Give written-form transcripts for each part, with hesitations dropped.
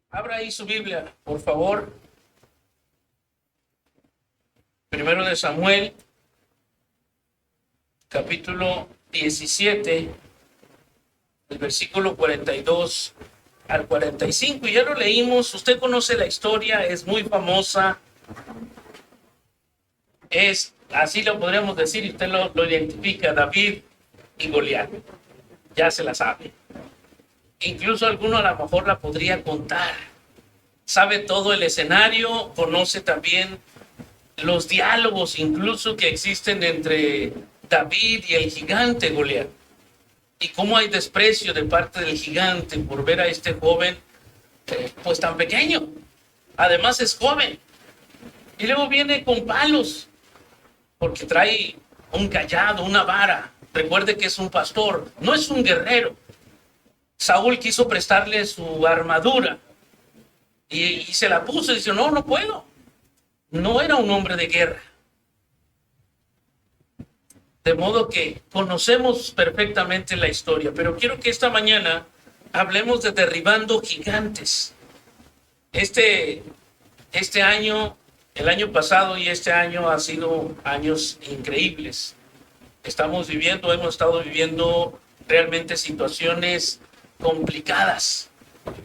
Abra ahí su Biblia, por favor. Primero de Samuel, capítulo 17, el versículo 42 al 45. Ya lo leímos, usted conoce la historia, es muy famosa. Es, así lo podríamos decir, y usted lo identifica, David y Goliat. Ya se la sabe. Incluso alguno a lo mejor la podría contar. Sabe todo el escenario, conoce también los diálogos incluso que existen entre David y el gigante Goliat. Y cómo hay desprecio de parte del gigante por ver a este joven pues tan pequeño. Además es joven. Y luego viene con palos, porque trae un cayado, una vara. Recuerde que es un pastor, no es un guerrero. Saúl quiso prestarle su armadura y se la puso y dice, no, no puedo. No era un hombre de guerra. De modo que conocemos perfectamente la historia, pero quiero que esta mañana hablemos de derribando gigantes. Este año, el año pasado y este año han sido años increíbles. Hemos estado viviendo realmente situaciones complicadas,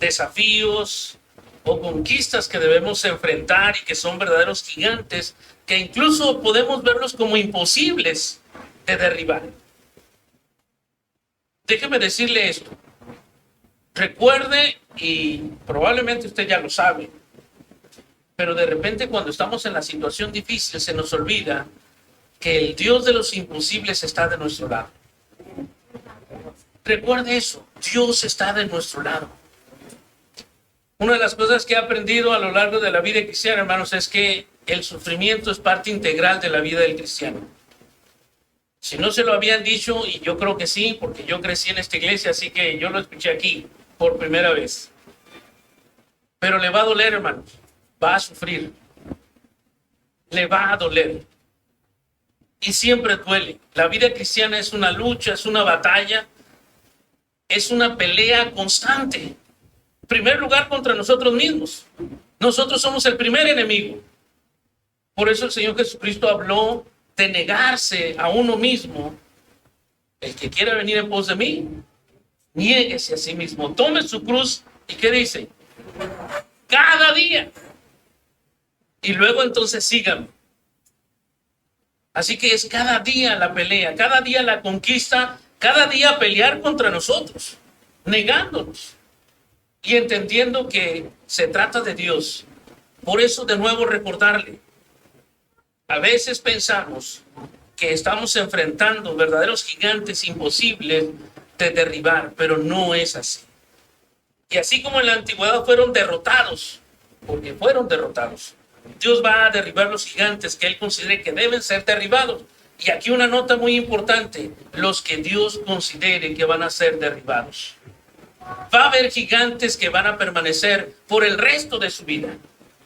desafíos o conquistas que debemos enfrentar y que son verdaderos gigantes, que incluso podemos verlos como imposibles de derribar. Déjeme decirle esto. Recuerde, y probablemente usted ya lo sabe, pero de repente cuando estamos en la situación difícil se nos olvida que el Dios de los imposibles está de nuestro lado. Recuerde eso, Dios está de nuestro lado. Una de las cosas que he aprendido a lo largo de la vida cristiana, hermanos, es que el sufrimiento es parte integral de la vida del cristiano. Si no se lo habían dicho, y yo creo que sí, porque yo crecí en esta iglesia, así que yo lo escuché aquí por primera vez. Pero le va a doler, hermanos, va a sufrir, le va a doler. Y siempre duele. La vida cristiana es una lucha, es una batalla, es una pelea constante. En primer lugar, contra nosotros mismos. Nosotros somos el primer enemigo. Por eso el Señor Jesucristo habló de negarse a uno mismo. El que quiera venir en pos de mí, niéguese a sí mismo, tome su cruz. ¿Y qué dice? Cada día. Y luego entonces síganme. Así que es cada día la pelea, cada día la conquista, cada día pelear contra nosotros, negándonos y entendiendo que se trata de Dios. Por eso de nuevo recordarle, a veces pensamos que estamos enfrentando verdaderos gigantes imposibles de derribar, pero no es así. Y así como en la antigüedad fueron derrotados, porque fueron derrotados, Dios va a derribar los gigantes que Él considere que deben ser derribados. Y aquí una nota muy importante, los que Dios considere que van a ser derribados. Va a haber gigantes que van a permanecer por el resto de su vida,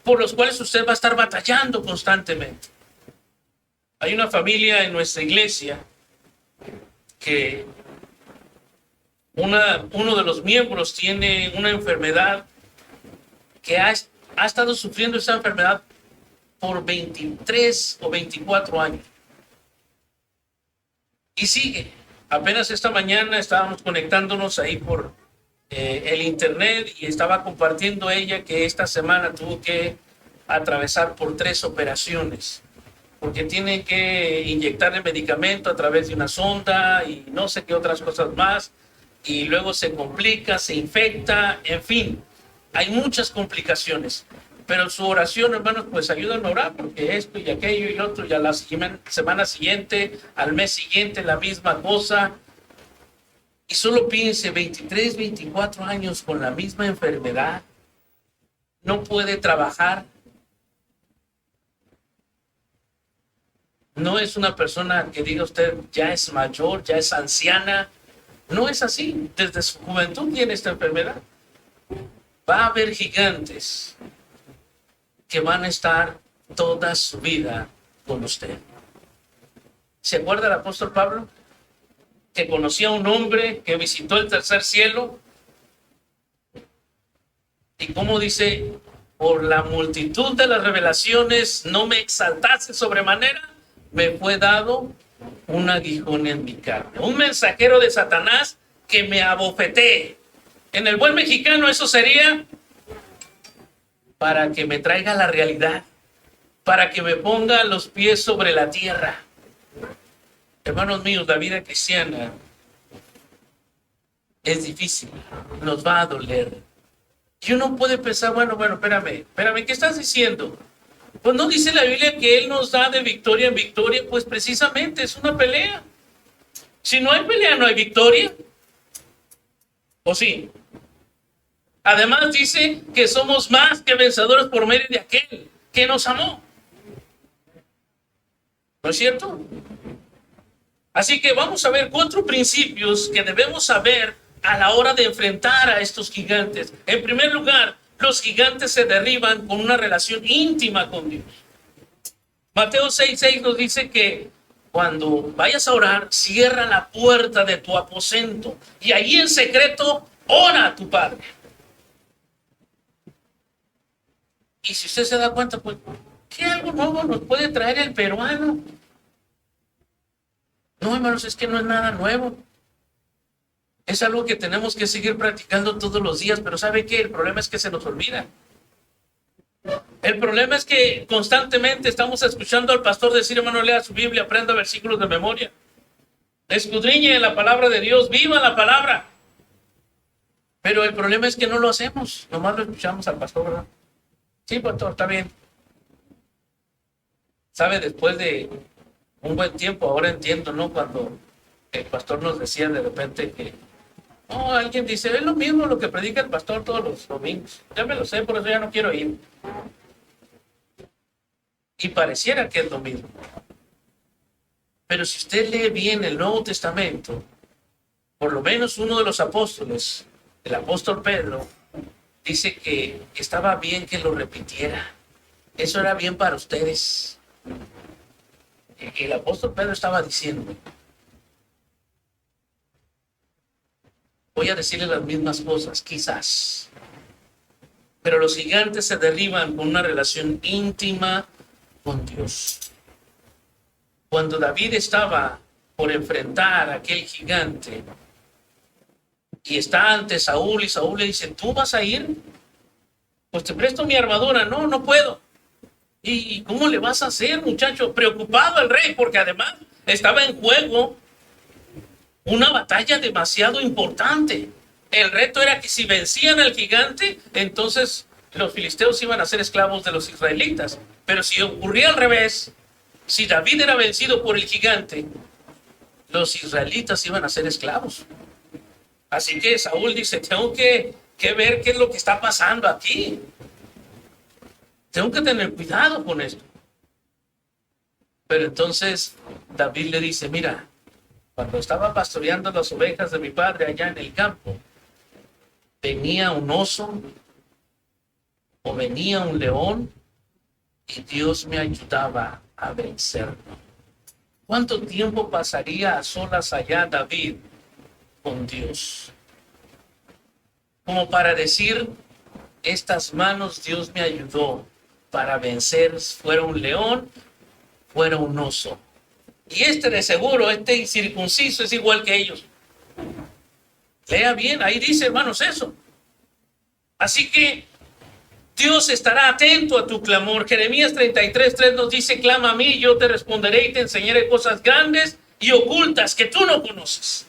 por los cuales usted va a estar batallando constantemente. Hay una familia en nuestra iglesia que uno de los miembros tiene una enfermedad que ha estado sufriendo esa enfermedad por 23 o 24 años. Y sigue. Apenas esta mañana estábamos conectándonos ahí por el internet y estaba compartiendo ella que esta semana tuvo que atravesar por 3 operaciones, porque tiene que inyectarle medicamento a través de una sonda y no sé qué otras cosas más, y luego se complica, se infecta, en fin, hay muchas complicaciones. Pero su oración, hermanos, pues ayudan a orar, porque esto y aquello y otro, y a la semana siguiente, al mes siguiente, la misma cosa. Y solo piense, 23, 24 años con la misma enfermedad, no puede trabajar. No es una persona que diga usted, ya es mayor, ya es anciana. No es así, desde su juventud tiene esta enfermedad. Va a haber gigantes que van a estar toda su vida con usted. ¿Se acuerda el apóstol Pablo? Que conocía a un hombre que visitó el tercer cielo Y como dice, por la multitud de las revelaciones no me exaltase sobremanera, me fue dado un aguijón en mi carne, un mensajero de Satanás que me abofetee. En el buen mexicano eso sería para que me traiga la realidad, para que me ponga los pies sobre la tierra. Hermanos míos, la vida cristiana es difícil, nos va a doler. Y uno puede pensar, bueno, espérame, ¿qué estás diciendo? Pues no dice la Biblia que Él nos da de victoria en victoria, pues precisamente es una pelea. Si no hay pelea, no hay victoria. ¿O sí? Además dice que somos más que vencedores por medio de aquel que nos amó. ¿No es cierto? Así que vamos a ver 4 principios que debemos saber a la hora de enfrentar a estos gigantes. En primer lugar, los gigantes se derriban con una relación íntima con Dios. Mateo 6:6 nos dice que cuando vayas a orar, cierra la puerta de tu aposento y ahí en secreto ora a tu Padre. Y si usted se da cuenta, pues, ¿qué algo nuevo nos puede traer el peruano? No, hermanos, es que no es nada nuevo. Es algo que tenemos que seguir practicando todos los días, pero ¿sabe qué? El problema es que se nos olvida. El problema es que constantemente estamos escuchando al pastor decir, hermano, lea su Biblia, aprenda versículos de memoria. Escudriñe la palabra de Dios, viva la palabra. Pero el problema es que no lo hacemos, nomás lo escuchamos al pastor, ¿verdad? Sí, pastor, está bien. ¿Sabe? Después de un buen tiempo, ahora entiendo, ¿no? Cuando el pastor nos decía de repente que, no, alguien dice, es lo mismo lo que predica el pastor todos los domingos. Ya me lo sé, por eso ya no quiero ir. Y pareciera que es lo mismo. Pero si usted lee bien el Nuevo Testamento, por lo menos uno de los apóstoles, el apóstol Pedro, dice que estaba bien que lo repitiera. Eso era bien para ustedes. El apóstol Pedro estaba diciendo, voy a decirle las mismas cosas, quizás, pero los gigantes se derriban con una relación íntima con Dios. Cuando David estaba por enfrentar a aquel gigante y está ante Saúl y Saúl le dice, ¿tú vas a ir? Pues te presto mi armadura. No, no puedo. ¿Y cómo le vas a hacer, muchacho? Preocupado el rey, porque además estaba en juego una batalla demasiado importante. El reto era que si vencían al gigante, entonces los filisteos iban a ser esclavos de los israelitas. Pero si ocurría al revés, si David era vencido por el gigante, los israelitas iban a ser esclavos. Así que Saúl dice, tengo que ver qué es lo que está pasando aquí. Tengo que tener cuidado con esto. Pero entonces David le dice, mira, cuando estaba pastoreando las ovejas de mi padre allá en el campo, venía un oso o venía un león y Dios me ayudaba a vencerlo. ¿Cuánto tiempo pasaría a solas allá David con Dios? Como para decir, estas manos Dios me ayudó para vencer, fuera un león, fuera un oso. Y de seguro, este incircunciso es igual que ellos. Lea bien, ahí dice, hermanos, eso. Así que Dios estará atento a tu clamor. Jeremías 33:3 nos dice, clama a mí, yo te responderé y te enseñaré cosas grandes y ocultas que tú no conoces.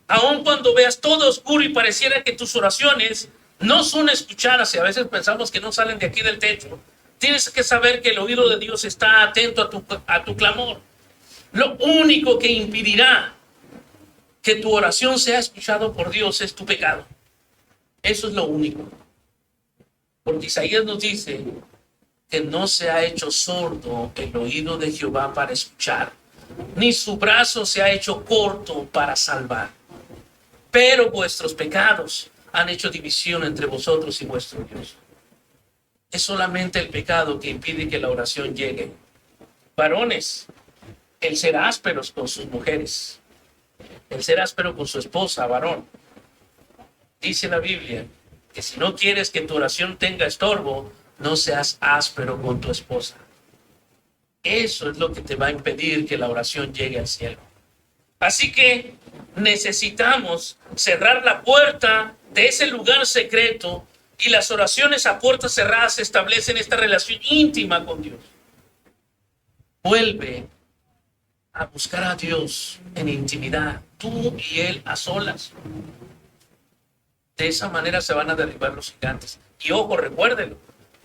Aun cuando veas todo oscuro y pareciera que tus oraciones no son escuchadas, y a veces pensamos que no salen de aquí del techo, tienes que saber que el oído de Dios está atento a tu clamor. Lo único que impedirá que tu oración sea escuchada por Dios es tu pecado. Eso es lo único. Porque Isaías nos dice que no se ha hecho sordo el oído de Jehová para escuchar, ni su brazo se ha hecho corto para salvar. Pero vuestros pecados han hecho división entre vosotros y vuestro Dios. Es solamente el pecado que impide que la oración llegue. Varones, el ser ásperos con sus mujeres, el ser áspero con su esposa, varón. Dice la Biblia que si no quieres que tu oración tenga estorbo, no seas áspero con tu esposa. Eso es lo que te va a impedir que la oración llegue al cielo. Así que necesitamos cerrar la puerta de ese lugar secreto, y las oraciones a puertas cerradas establecen esta relación íntima con Dios. Vuelve a buscar a Dios en intimidad, tú y Él a solas. De esa manera se van a derribar los gigantes. Y ojo, recuérdenlo,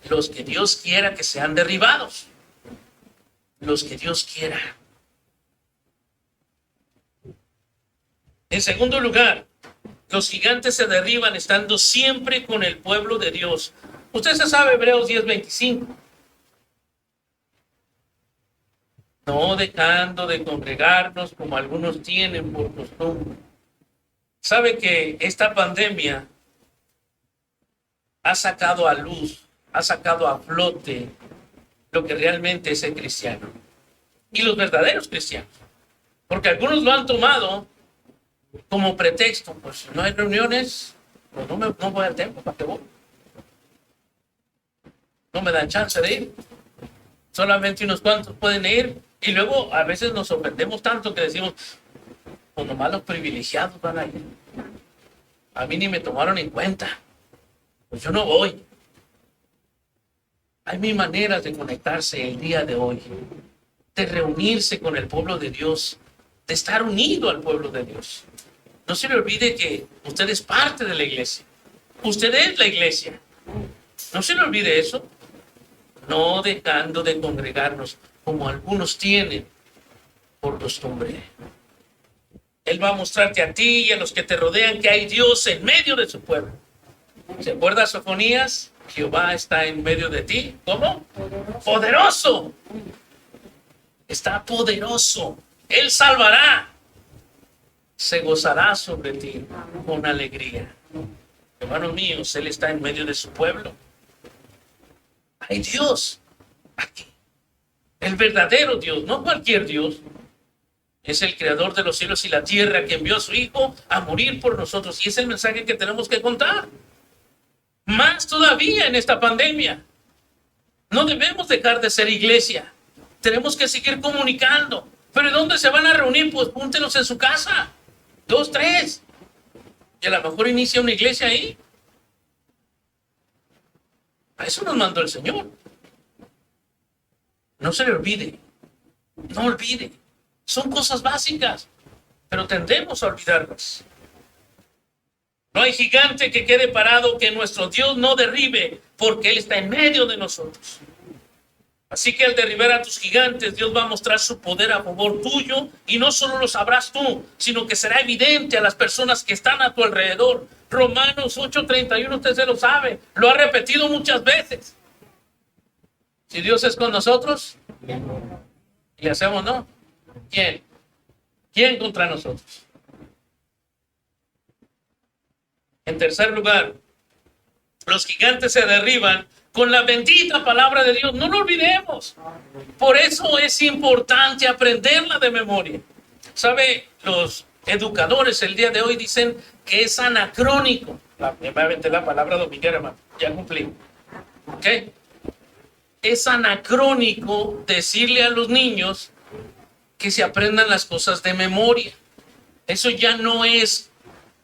los que Dios quiera que sean derribados. Los que Dios quiera. En segundo lugar, los gigantes se derriban estando siempre con el pueblo de Dios. Usted se sabe Hebreos 10:25. No dejando de congregarnos como algunos tienen por costumbre. Sabe que esta pandemia ha sacado a luz, ha sacado a flote lo que realmente es el cristiano y los verdaderos cristianos, porque algunos lo han tomado como pretexto. Pues si no hay reuniones, pues no voy al templo, ¿para qué voy? No me dan chance de ir, solamente unos cuantos pueden ir, y luego a veces nos ofendemos tanto que decimos, pues nomás los privilegiados van a ir, a mí ni me tomaron en cuenta, pues yo no voy. Hay mil maneras de conectarse el día de hoy, de reunirse con el pueblo de Dios, de estar unido al pueblo de Dios. No se le olvide que usted es parte de la iglesia. Usted es la iglesia. No se le olvide eso. No dejando de congregarnos como algunos tienen por costumbre. Él va a mostrarte a ti y a los que te rodean que hay Dios en medio de su pueblo. ¿Se acuerda Sofonías? Jehová está en medio de ti. ¿Cómo? Poderoso. Está poderoso. Él salvará. Se gozará sobre ti con alegría. Hermanos míos, Él está en medio de su pueblo. Hay Dios aquí. El verdadero Dios, no cualquier Dios. Es el creador de los cielos y la tierra, que envió a su Hijo a morir por nosotros. Y es el mensaje que tenemos que contar. Más todavía en esta pandemia. No debemos dejar de ser iglesia. Tenemos que seguir comunicando. ¿Pero dónde se van a reunir? Pues júntenos en su casa. 2, 3. Y a lo mejor inicia una iglesia ahí. A eso nos mandó el Señor. No se le olvide. No olvide. Son cosas básicas, pero tendemos a olvidarlas. No hay gigante que quede parado que nuestro Dios no derribe, porque Él está en medio de nosotros. Así que al derribar a tus gigantes, Dios va a mostrar su poder a favor tuyo, y no solo lo sabrás tú, sino que será evidente a las personas que están a tu alrededor. Romanos 8:31, usted se lo sabe, lo ha repetido muchas veces. Si Dios es con nosotros, y hacemos no, ¿quién? ¿Quién contra nosotros? En tercer lugar, los gigantes se derriban con la bendita palabra de Dios. No lo olvidemos. Por eso es importante aprenderla de memoria. ¿Sabe? Los educadores el día de hoy dicen que es anacrónico. Me va a meter la palabra dominguera, hermano. Ya cumplí. ¿Ok? Es anacrónico decirle a los niños que se aprendan las cosas de memoria. Eso ya no es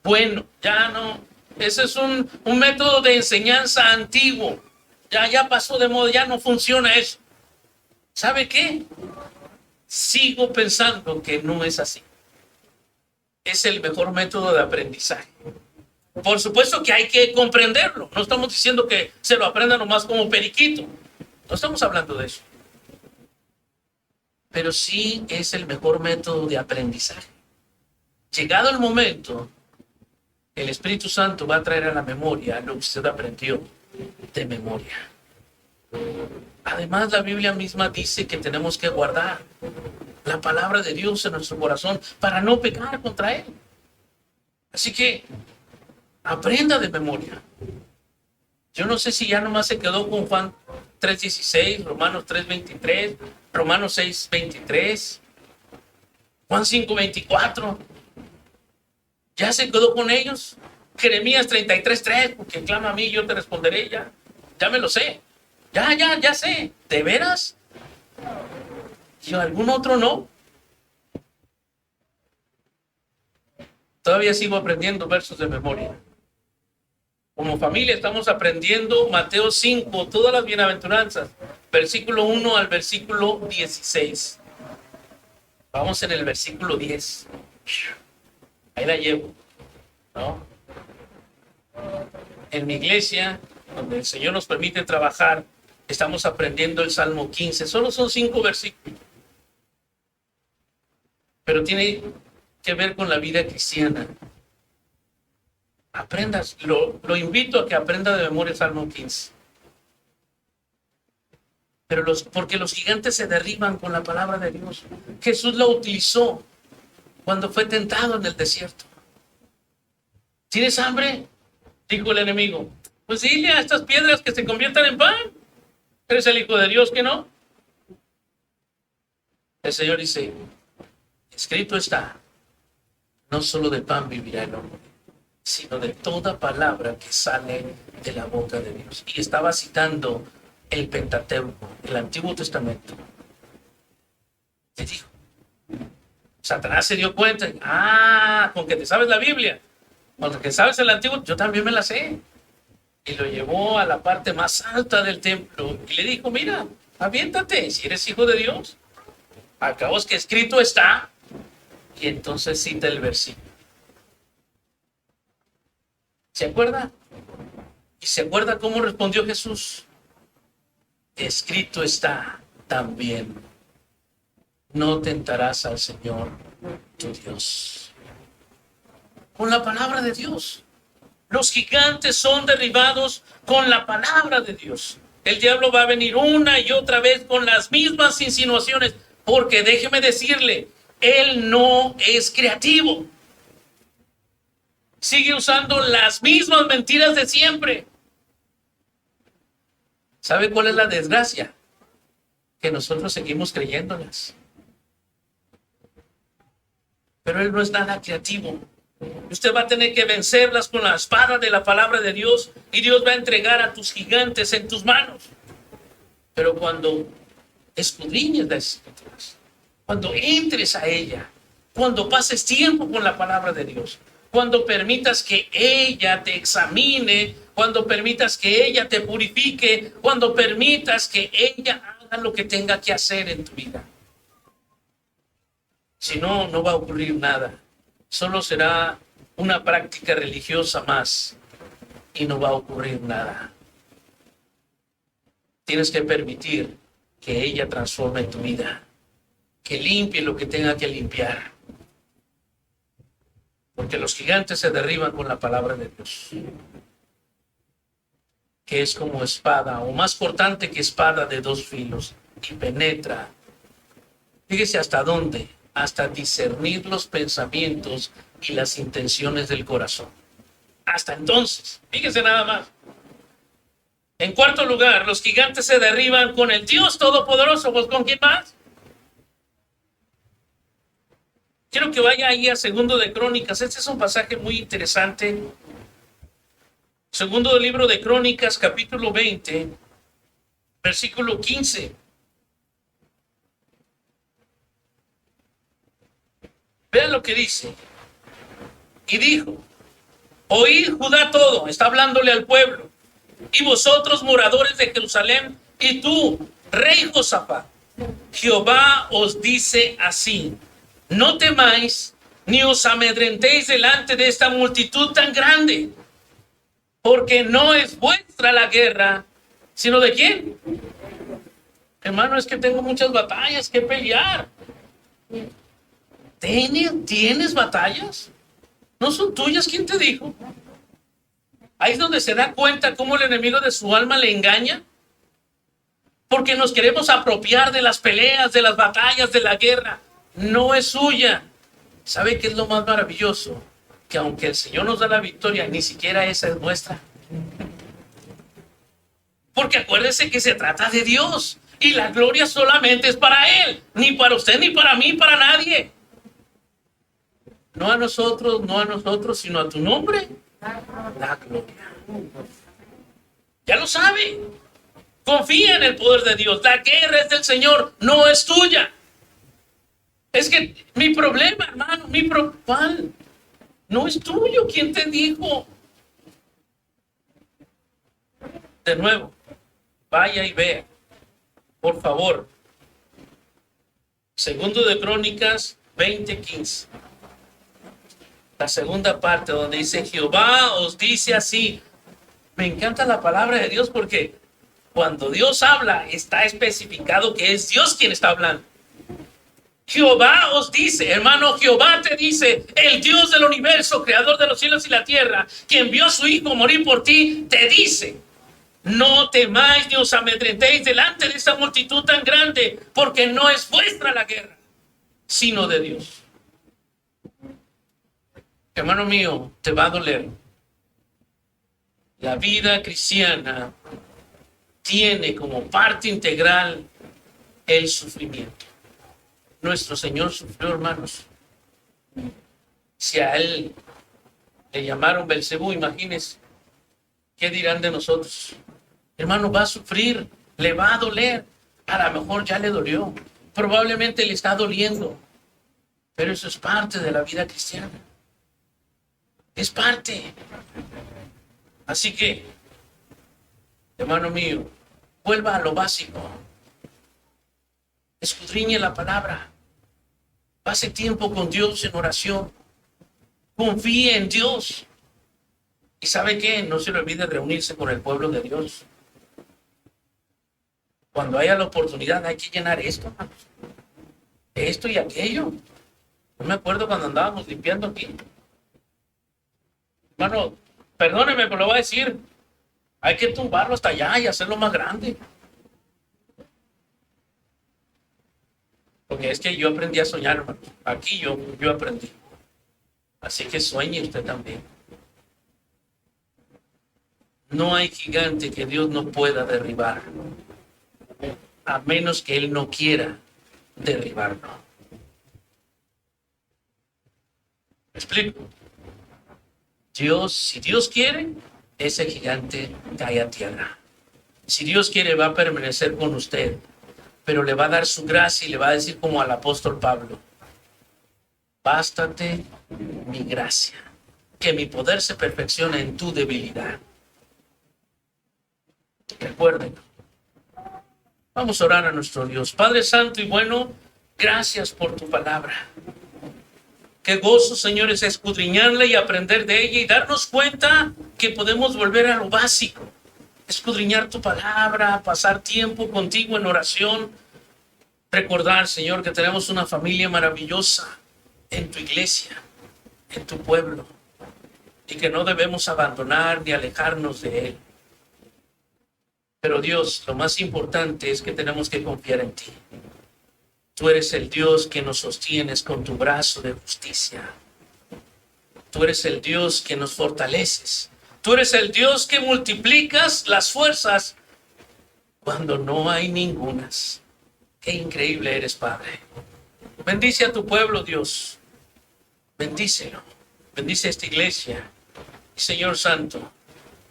bueno. Ya no. Ese es un método de enseñanza antiguo. Ya pasó de moda, ya no funciona eso. ¿Sabe qué? Sigo pensando que no es así. Es el mejor método de aprendizaje. Por supuesto que hay que comprenderlo. No estamos diciendo que se lo aprenda nomás como periquito. No estamos hablando de eso. Pero sí es el mejor método de aprendizaje. Llegado el momento, el Espíritu Santo va a traer a la memoria lo que usted aprendió de memoria. Además, la Biblia misma dice que tenemos que guardar la palabra de Dios en nuestro corazón para no pecar contra Él. Así que aprenda de memoria. Yo no sé si ya nomás se quedó con Juan 3:16, Romanos 3:23, Romanos 6:23, Juan 5:24. ¿Ya se quedó con ellos? Jeremías 33:3, porque clama a mí, yo te responderé. Ya me lo sé. Ya sé. ¿De veras? ¿Y algún otro no? Todavía sigo aprendiendo versos de memoria. Como familia estamos aprendiendo Mateo 5, todas las bienaventuranzas, versículo 1 al versículo 16. Vamos en el versículo 10. Ahí la llevo, ¿no? En mi iglesia, donde el Señor nos permite trabajar, estamos aprendiendo el Salmo 15. Solo son 5 versículos. Pero tiene que ver con la vida cristiana. Aprendas, lo invito a que aprenda de memoria el Salmo 15. Pero porque los gigantes se derriban con la palabra de Dios. Jesús lo utilizó cuando fue tentado en el desierto. ¿Tienes hambre?, dijo el enemigo. Pues dile a estas piedras que se conviertan en pan. ¿Eres el Hijo de Dios que no? El Señor dice, escrito está, no solo de pan vivirá el hombre, sino de toda palabra que sale de la boca de Dios. Y estaba citando el Pentateuco, el Antiguo Testamento. Te dijo, Satanás se dio cuenta, con que te sabes la Biblia, con que sabes el Antiguo, yo también me la sé. Y lo llevó a la parte más alta del templo y le dijo, mira, aviéntate, si eres hijo de Dios. Acabo es que escrito está. Y entonces cita el versículo. ¿Se acuerda? ¿Y se acuerda cómo respondió Jesús? Escrito está también, no tentarás al Señor tu Dios. Con la palabra de Dios. Los gigantes son derribados con la palabra de Dios. El diablo va a venir una y otra vez con las mismas insinuaciones, porque déjeme decirle, él no es creativo. Sigue usando las mismas mentiras de siempre. ¿Sabe cuál es la desgracia? Que nosotros seguimos creyéndolas. Pero él no es nada creativo. Usted va a tener que vencerlas con la espada de la palabra de Dios, y Dios va a entregar a tus gigantes en tus manos. Pero cuando escudriñes las escrituras, cuando entres a ella, cuando pases tiempo con la palabra de Dios, cuando permitas que ella te examine, cuando permitas que ella te purifique, cuando permitas que ella haga lo que tenga que hacer en tu vida. Si no, no va a ocurrir nada. Solo será una práctica religiosa más y no va a ocurrir nada. Tienes que permitir que ella transforme tu vida, que limpie lo que tenga que limpiar. Porque los gigantes se derriban con la palabra de Dios, que es como espada, o más cortante que espada de 2 filos, y penetra. Fíjese hasta dónde, hasta discernir los pensamientos y las intenciones del corazón. Hasta entonces, fíjese nada más. En cuarto lugar, los gigantes se derriban con el Dios Todopoderoso. ¿Pues con quién más? Quiero que vaya ahí a Segundo de Crónicas. Este es un pasaje muy interesante. Segundo del libro de Crónicas, capítulo 20, versículo 15. Vean lo que dice. Y dijo, oíd Judá todo, está hablándole al pueblo, y vosotros moradores de Jerusalén, y tú, rey Josafat, Jehová os dice así, no temáis ni os amedrentéis delante de esta multitud tan grande, porque no es vuestra la guerra, sino ¿de quién? Hermano, es que tengo muchas batallas que pelear. ¿Tienes batallas? ¿No son tuyas? ¿Quién te dijo? Ahí es donde se da cuenta cómo el enemigo de su alma le engaña. Porque nos queremos apropiar de las peleas, de las batallas, de la guerra. No es suya. ¿Sabe qué es lo más maravilloso? Que aunque el Señor nos da la victoria, ni siquiera esa es nuestra. Porque acuérdese que se trata de Dios. Y la gloria solamente es para Él. Ni para usted, ni para mí, para nadie. No a nosotros, sino a tu nombre. la gloria. Ya lo sabe. Confía en el poder de Dios. La guerra es del Señor, no es tuya. Es que mi problema, hermano, ¿cuál? No es tuyo. ¿Quién te dijo? De nuevo, vaya y vea, por favor. Segundo de Crónicas 20:15. La segunda parte donde dice: Jehová os dice así. Me encanta la palabra de Dios porque cuando Dios habla está especificado que es Dios quien está hablando. Jehová os dice, hermano, Jehová te dice, el Dios del universo, creador de los cielos y la tierra, que envió a su Hijo a morir por ti, te dice: no temáis ni os amedrentéis delante de esta multitud tan grande, porque no es vuestra la guerra, sino de Dios. Hermano mío, te va a doler. La vida cristiana tiene como parte integral el sufrimiento. Nuestro Señor sufrió, hermanos. Si a Él le llamaron Belcebú, imagínense, ¿qué dirán de nosotros? Hermano, va a sufrir, le va a doler. A lo mejor ya le dolió, probablemente le está doliendo, pero eso es parte de la vida cristiana. Es parte. Así que, hermano mío, vuelva a lo básico. Escudriñe la palabra. Pase tiempo con Dios en oración. Confíe en Dios. ¿Y sabe qué? No se le olvide reunirse con el pueblo de Dios. Cuando haya la oportunidad hay que llenar esto, hermanos. Esto y aquello. No me acuerdo cuando andábamos limpiando aquí. Hermano, perdóneme, pero lo voy a decir. Hay que tumbarlo hasta allá y hacerlo más grande. Porque es que yo aprendí a soñar, hermano. Aquí yo aprendí. Así que sueñe usted también. No hay gigante que Dios no pueda derribar, a menos que Él no quiera derribarlo. ¿Me explico? Dios, si Dios quiere, ese gigante cae a tierra. Si Dios quiere, va a permanecer con usted, pero le va a dar su gracia y le va a decir como al apóstol Pablo: bástate mi gracia, que mi poder se perfecciona en tu debilidad. Recuerden, vamos a orar a nuestro Dios. Padre Santo y bueno, gracias por tu palabra. Qué gozo, Señor, es escudriñarla y aprender de ella y darnos cuenta que podemos volver a lo básico. Escudriñar tu palabra, pasar tiempo contigo en oración. Recordar, Señor, que tenemos una familia maravillosa en tu iglesia, en tu pueblo, y que no debemos abandonar ni alejarnos de él. Pero Dios, lo más importante es que tenemos que confiar en ti. Tú eres el Dios que nos sostienes con tu brazo de justicia. Tú eres el Dios que nos fortaleces. Tú eres el Dios que multiplicas las fuerzas cuando no hay ningunas. Qué increíble eres, Padre. Bendice a tu pueblo, Dios. Bendícelo. Bendice a esta iglesia. Y Señor Santo,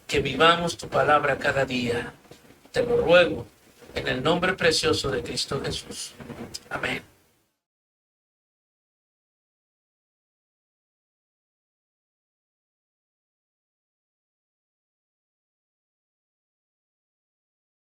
que vivamos tu palabra cada día. Te lo ruego en el nombre precioso de Cristo Jesús. Amén.